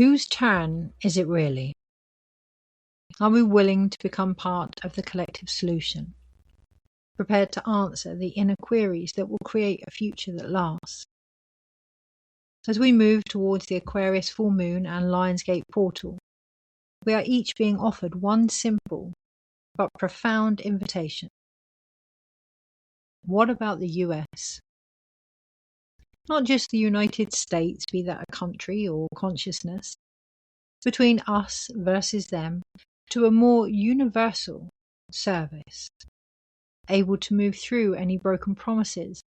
Whose turn is it really? Are we willing to become part of the collective solution, prepared to answer the inner queries that will create a future that lasts? As we move towards the Aquarius full moon and Lionsgate portal, we are each being offered one simple but profound invitation. What about the US? Not just the United States, be that a country or consciousness, between us versus them, to a more universal service, able to move through any broken promises,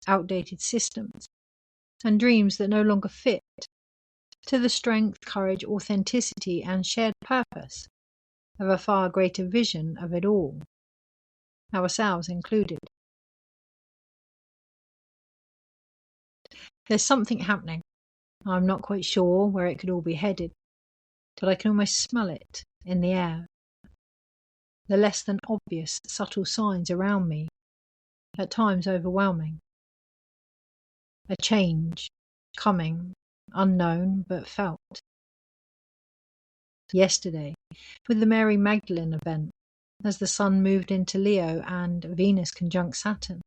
outdated systems, and dreams that no longer fit, to the strength, courage, authenticity, and shared purpose of a far greater vision of it all, ourselves included. There's something happening. I'm not quite sure where it could all be headed, but I can almost smell it in the air. The less than obvious, subtle signs around me, at times overwhelming. A change, coming, unknown but felt. Yesterday, with the Mary Magdalene event, as the sun moved into Leo and Venus conjunct Saturn,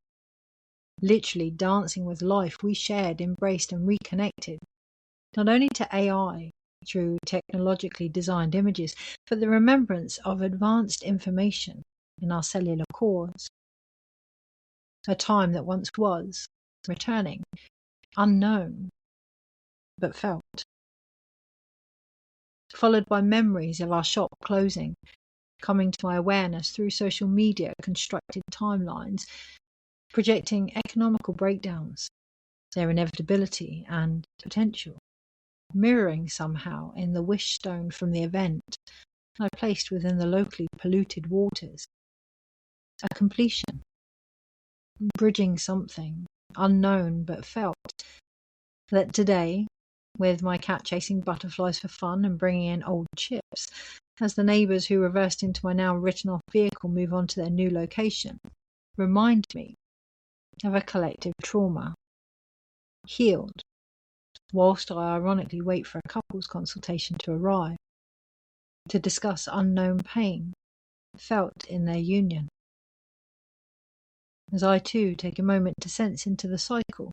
literally dancing with life, we shared, embraced and reconnected, not only to AI through technologically designed images, but the remembrance of advanced information in our cellular cores. A time that once was, returning, unknown, but felt. Followed by memories of our shop closing, coming to my awareness through social media constructed timelines, projecting economical breakdowns, their inevitability and potential, mirroring somehow in the wish stone from the event I placed within the locally polluted waters. A completion, bridging something unknown but felt, that today, with my cat chasing butterflies for fun and bringing in old chips, as the neighbours who reversed into my now written off vehicle move on to their new location, remind me of a collective trauma, healed, whilst I ironically wait for a couples consultation to arrive, to discuss unknown pain felt in their union. As I too take a moment to sense into the cycle,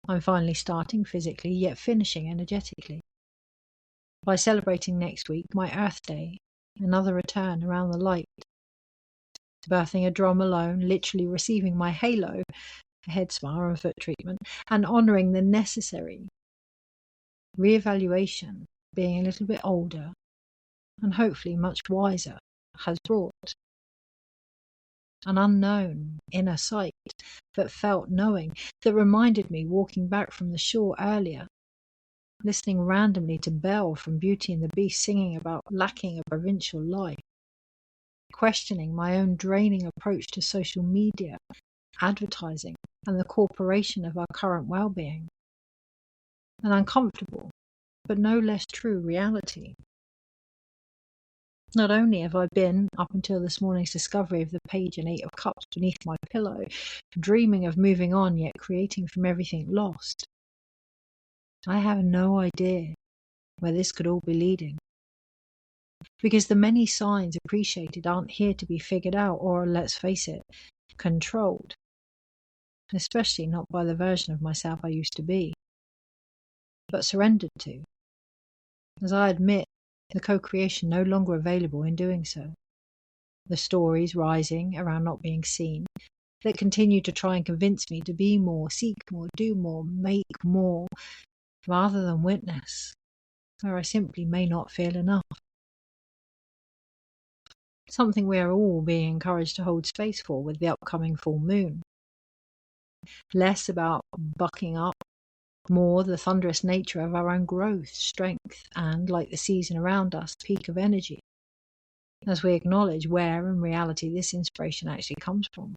I'm finally starting physically, yet finishing energetically. By celebrating next week my Earth Day, another return around the light. Birthing a drum alone, literally receiving my halo, a head spa and foot treatment, and honouring the necessary re-evaluation, being a little bit older, and hopefully much wiser, has brought. An unknown inner sight, but felt knowing, that reminded me walking back from the shore earlier, listening randomly to Belle from Beauty and the Beast singing about lacking a provincial life, questioning my own draining approach to social media, advertising, and the corporation of our current well-being. An uncomfortable, but no less true reality. Not only have I been, up until this morning's discovery of the Page and Eight of Cups beneath my pillow, dreaming of moving on yet creating from everything lost, I have no idea where this could all be leading. Because the many signs appreciated aren't here to be figured out or, let's face it, controlled. Especially not by the version of myself I used to be, but surrendered to, as I admit the co-creation no longer available in doing so. The stories rising around not being seen, that continue to try and convince me to be more, seek more, do more, make more, rather than witness, where I simply may not feel enough. Something we are all being encouraged to hold space for with the upcoming full moon. Less about bucking up, more the thunderous nature of our own growth, strength, and, like the season around us, peak of energy, as we acknowledge where in reality this inspiration actually comes from.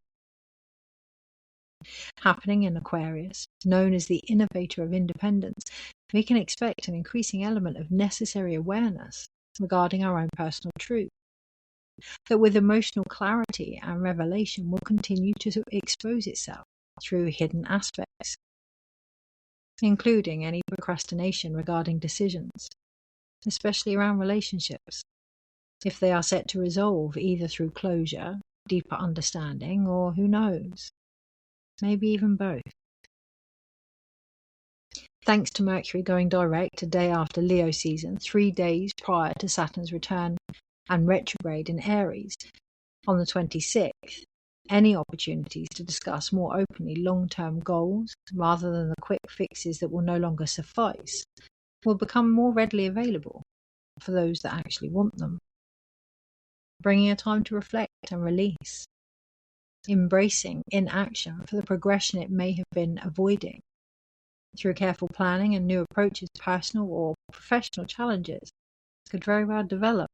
Happening in Aquarius, known as the innovator of independence, we can expect an increasing element of necessary awareness regarding our own personal truth, that with emotional clarity and revelation will continue to expose itself through hidden aspects, including any procrastination regarding decisions, especially around relationships, if they are set to resolve either through closure, deeper understanding, or who knows, maybe even both. Thanks to Mercury going direct a day after Leo season, 3 days prior to Saturn's return and retrograde in Aries, on the 26th, any opportunities to discuss more openly long-term goals, rather than the quick fixes that will no longer suffice, will become more readily available for those that actually want them, bringing a time to reflect and release, embracing inaction for the progression it may have been avoiding. Through careful planning and new approaches, personal or professional challenges could very well develop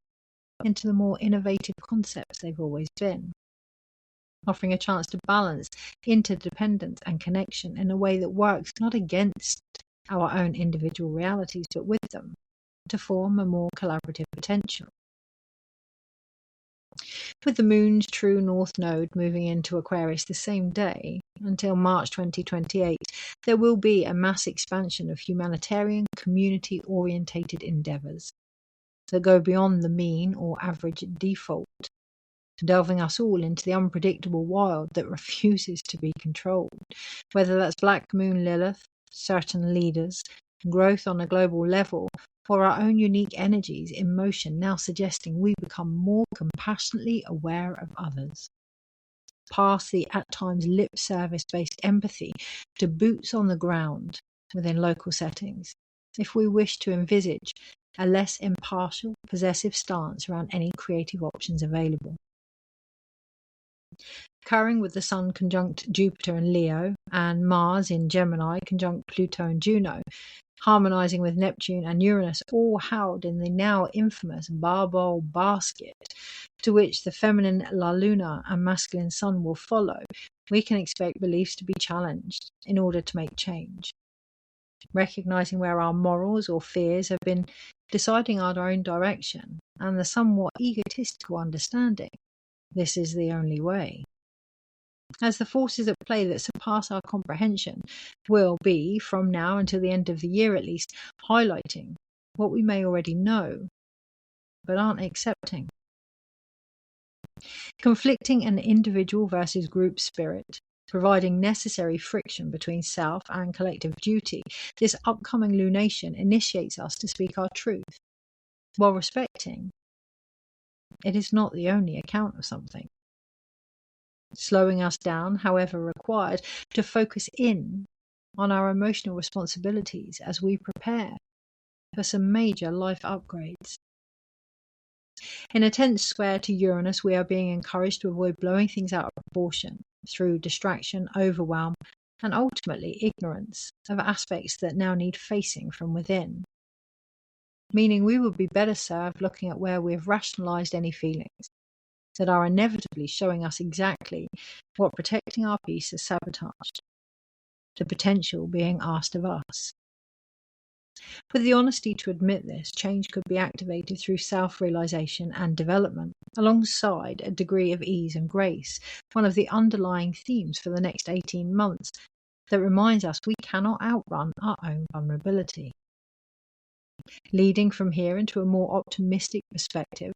into the more innovative concepts they've always been, offering a chance to balance interdependence and connection in a way that works not against our own individual realities, but with them, to form a more collaborative potential. With the Moon's true North Node moving into Aquarius the same day, until March 2028, there will be a mass expansion of humanitarian, community-orientated endeavours that go beyond the mean or average default, delving us all into the unpredictable wild that refuses to be controlled, whether that's Black Moon Lilith, certain leaders, growth on a global level, or our own unique energies in motion, now suggesting we become more compassionately aware of others. Past the at times lip service based empathy to boots on the ground within local settings, if we wish to envisage a less impartial, possessive stance around any creative options available. Occurring with the Sun conjunct Jupiter in Leo and Mars in Gemini conjunct Pluto and Juno, harmonizing with Neptune and Uranus, all held in the now infamous barbell basket, to which the feminine La Luna and masculine Sun will follow, we can expect beliefs to be challenged in order to make change. Recognizing where our morals or fears have been deciding our own direction, and the somewhat egotistical understanding, this is the only way. As the forces at play that surpass our comprehension will be, from now until the end of the year at least, highlighting what we may already know, but aren't accepting. Conflicting an individual versus group spirit, providing necessary friction between self and collective duty, this upcoming lunation initiates us to speak our truth, while respecting it is not the only account of something. Slowing us down, however required, to focus in on our emotional responsibilities as we prepare for some major life upgrades. In a tense square to Uranus, we are being encouraged to avoid blowing things out of proportion through distraction, overwhelm, and ultimately ignorance of aspects that now need facing from within. Meaning we would be better served looking at where we have rationalized any feelings that are inevitably showing us exactly what protecting our peace has sabotaged, the potential being asked of us. With the honesty to admit this, change could be activated through self-realization and development, alongside a degree of ease and grace, one of the underlying themes for the next 18 months that reminds us we cannot outrun our own vulnerability. Leading from here into a more optimistic perspective,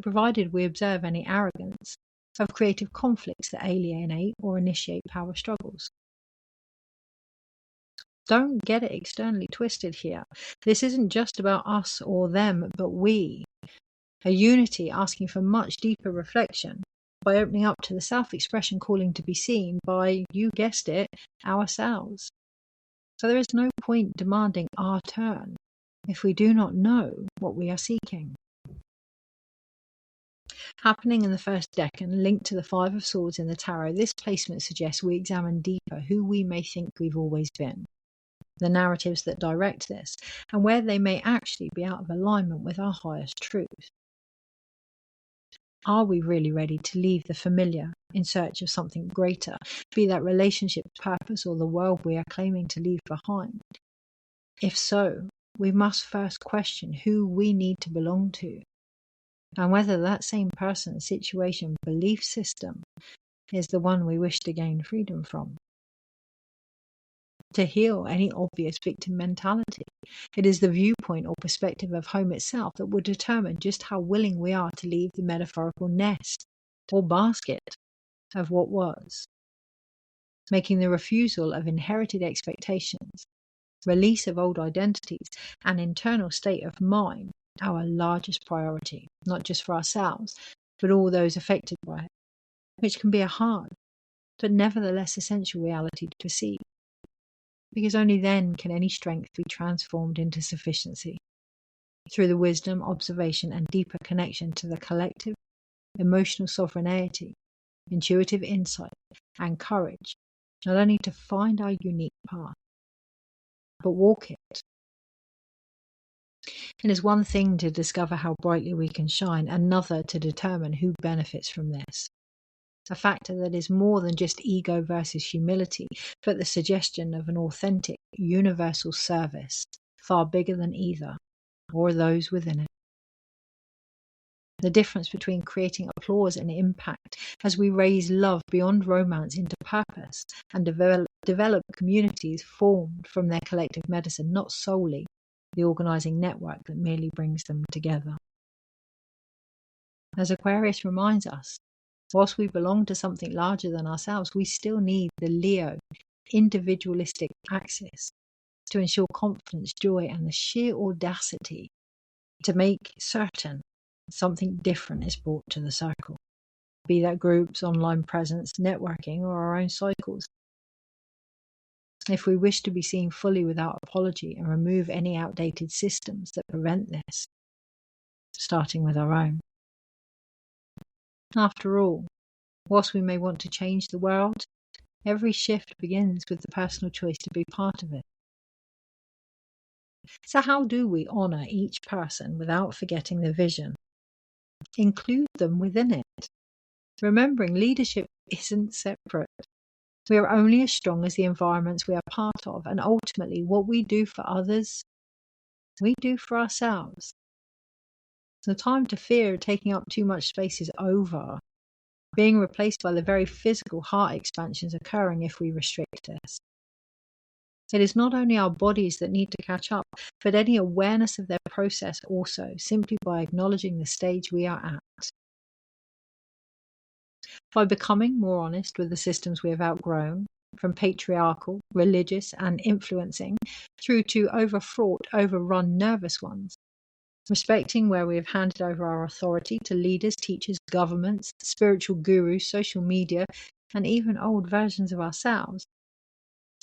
provided we observe any arrogance, of creative conflicts that alienate or initiate power struggles. Don't get it externally twisted here. This isn't just about us or them, but we. A unity asking for much deeper reflection by opening up to the self-expression calling to be seen by, you guessed it, ourselves. So there is no point demanding our turn if we do not know what we are seeking. Happening in the first decan, linked to the Five of Swords in the Tarot, this placement suggests we examine deeper who we may think we've always been, the narratives that direct this, and where they may actually be out of alignment with our highest truth. Are we really ready to leave the familiar in search of something greater, be that relationship's purpose or the world we are claiming to leave behind? If so, we must first question who we need to belong to, and whether that same person, situation, belief system is the one we wish to gain freedom from. to heal any obvious victim mentality. It is the viewpoint or perspective of home itself that will determine just how willing we are to leave the metaphorical nest or basket of what was, making the refusal of inherited expectations, release of old identities, and internal state of mind our largest priority, not just for ourselves, but all those affected by it, which can be a hard, but nevertheless essential reality to perceive, because only then can any strength be transformed into sufficiency, through the wisdom, observation, and deeper connection to the collective, emotional sovereignty, intuitive insight, and courage, not only to find our unique path, but walk it. It is one thing to discover how brightly we can shine, another to determine who benefits from this. A factor that is more than just ego versus humility, but the suggestion of an authentic, universal service, far bigger than either, or those within it. The difference between creating applause and impact as we raise love beyond romance into purpose and develop communities formed from their collective medicine, not solely the organizing network that merely brings them together. As Aquarius reminds us, whilst we belong to something larger than ourselves, we still need the Leo individualistic axis to ensure confidence, joy, and the sheer audacity to make certain something different is brought to the circle, be that groups, online presence, networking, or our own cycles. If we wish to be seen fully without apology and remove any outdated systems that prevent this, starting with our own. After all, whilst we may want to change the world, every shift begins with the personal choice to be part of it. So how do we honour each person without forgetting the vision? Include them within it. Remembering leadership isn't separate. We are only as strong as the environments we are part of, and ultimately what we do for others, we do for ourselves. The time to fear taking up too much space is over, being replaced by the very physical heart expansions occurring if we restrict this. It is not only our bodies that need to catch up, but any awareness of their process also, simply by acknowledging the stage we are at. By becoming more honest with the systems we have outgrown, from patriarchal, religious, and influencing, through to overfraught, overrun, nervous ones, respecting where we have handed over our authority to leaders, teachers, governments, spiritual gurus, social media, and even old versions of ourselves,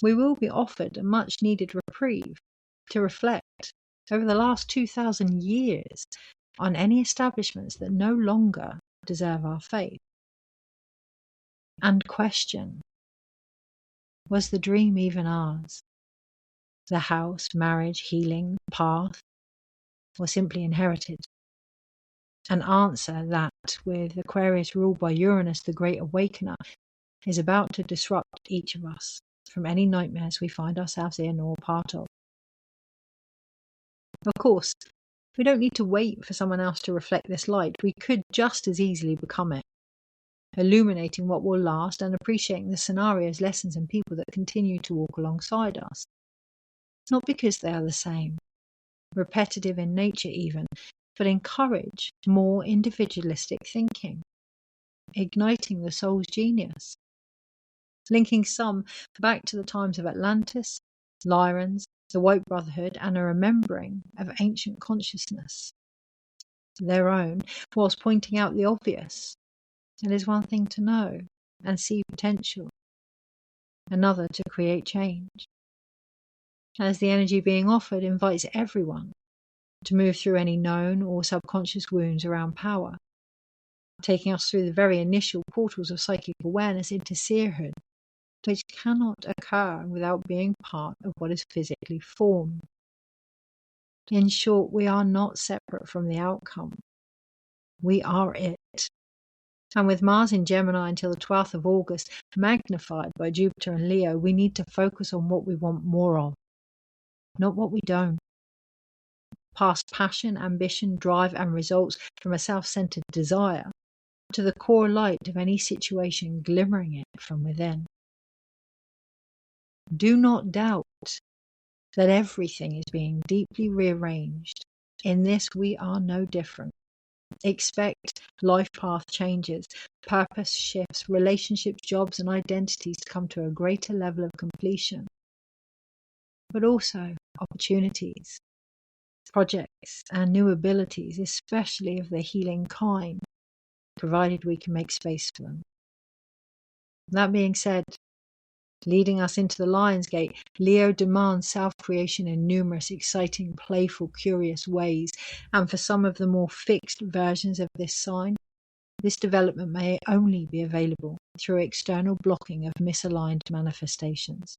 we will be offered a much-needed reprieve to reflect over the last 2,000 years on any establishments that no longer deserve our faith. And question, was the dream even ours? The house, marriage, healing, path, or simply inherited? An answer that, with Aquarius ruled by Uranus, the Great Awakener, is about to disrupt each of us from any nightmares we find ourselves in or part of. Of course, we don't need to wait for someone else to reflect this light. We could just as easily become it, illuminating what will last and appreciating the scenarios, lessons, and people that continue to walk alongside us. Not because they are the same, repetitive in nature even, but encourage more individualistic thinking, igniting the soul's genius, linking some back to the times of Atlantis, Lyons, the White Brotherhood, and a remembering of ancient consciousness, their own, whilst pointing out the obvious. It is one thing to know and see potential, another to create change, as the energy being offered invites everyone to move through any known or subconscious wounds around power, taking us through the very initial portals of psychic awareness into seerhood, which cannot occur without being part of what is physically formed. In short, we are not separate from the outcome. We are it. And with Mars in Gemini until the 12th of August, magnified by Jupiter and Leo, we need to focus on what we want more of, not what we don't. Past passion, ambition, drive, and results from a self-centered desire to the core light of any situation glimmering it from within. Do not doubt that everything is being deeply rearranged. In this, we are no different. Expect life path changes, purpose shifts, relationships, jobs, and identities to come to a greater level of completion. But also opportunities, projects, and new abilities, especially of the healing kind, provided we can make space for them. That being said, leading us into the Lionsgate, Leo demands self-creation in numerous, exciting, playful, curious ways, and for some of the more fixed versions of this sign, this development may only be available through external blocking of misaligned manifestations.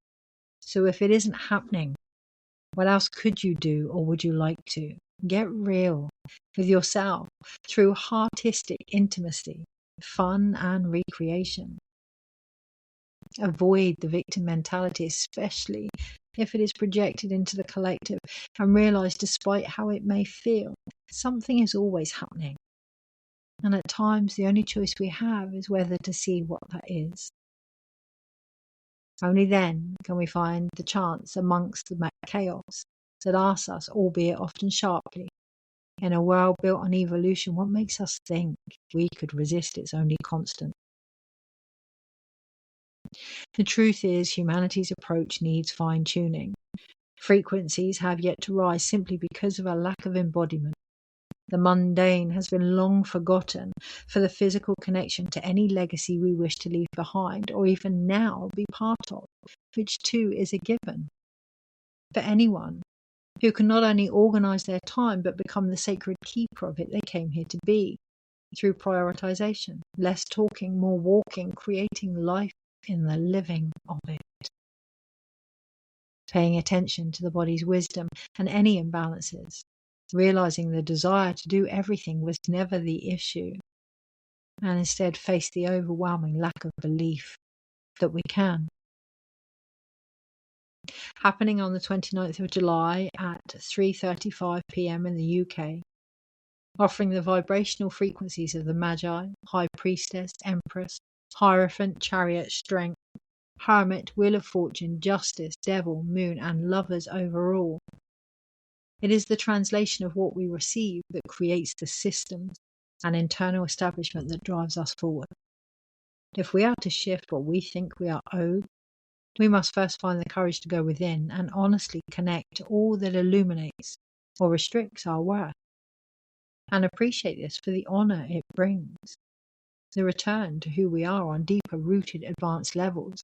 So if it isn't happening, what else could you do or would you like to? Get real with yourself through heartistic intimacy, fun, and recreation. Avoid the victim mentality, especially if it is projected into the collective, and realize, despite how it may feel, something is always happening. And at times, the only choice we have is whether to see what that is. Only then can we find the chance amongst the chaos that asks us, albeit often sharply, in a world built on evolution, what makes us think we could resist its only constant? The truth is, humanity's approach needs fine-tuning. Frequencies have yet to rise simply because of a lack of embodiment. The mundane has been long forgotten for the physical connection to any legacy we wish to leave behind, or even now be part of, which too is a given. For anyone who can not only organize their time but become the sacred keeper of it they came here to be, through prioritization, less talking, more walking, creating life in the living of it. Paying attention to the body's wisdom and any imbalances, realizing the desire to do everything was never the issue, and instead face the overwhelming lack of belief that we can. Happening on the 29th of July at 3:35 p.m. in the UK, offering the vibrational frequencies of the Magi, High Priestess, Empress, Hierophant, Chariot, Strength, Hermit, Wheel of Fortune, Justice, Devil, Moon, and Lovers overall. It is the translation of what we receive that creates the systems and internal establishment that drives us forward. If we are to shift what we think we are owed, we must first find the courage to go within and honestly connect to all that illuminates or restricts our worth, and appreciate this for the honor it brings, the return to who we are on deeper rooted advanced levels,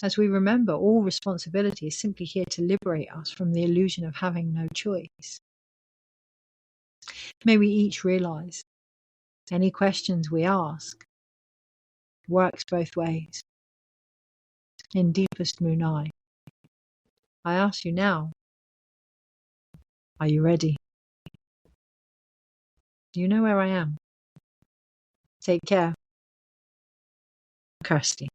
as we remember all responsibility is simply here to liberate us from the illusion of having no choice. May we each realize any questions we ask works both ways. In deepest munay, I ask you now, are you ready? Do you know where I am? Take care. Kirsty.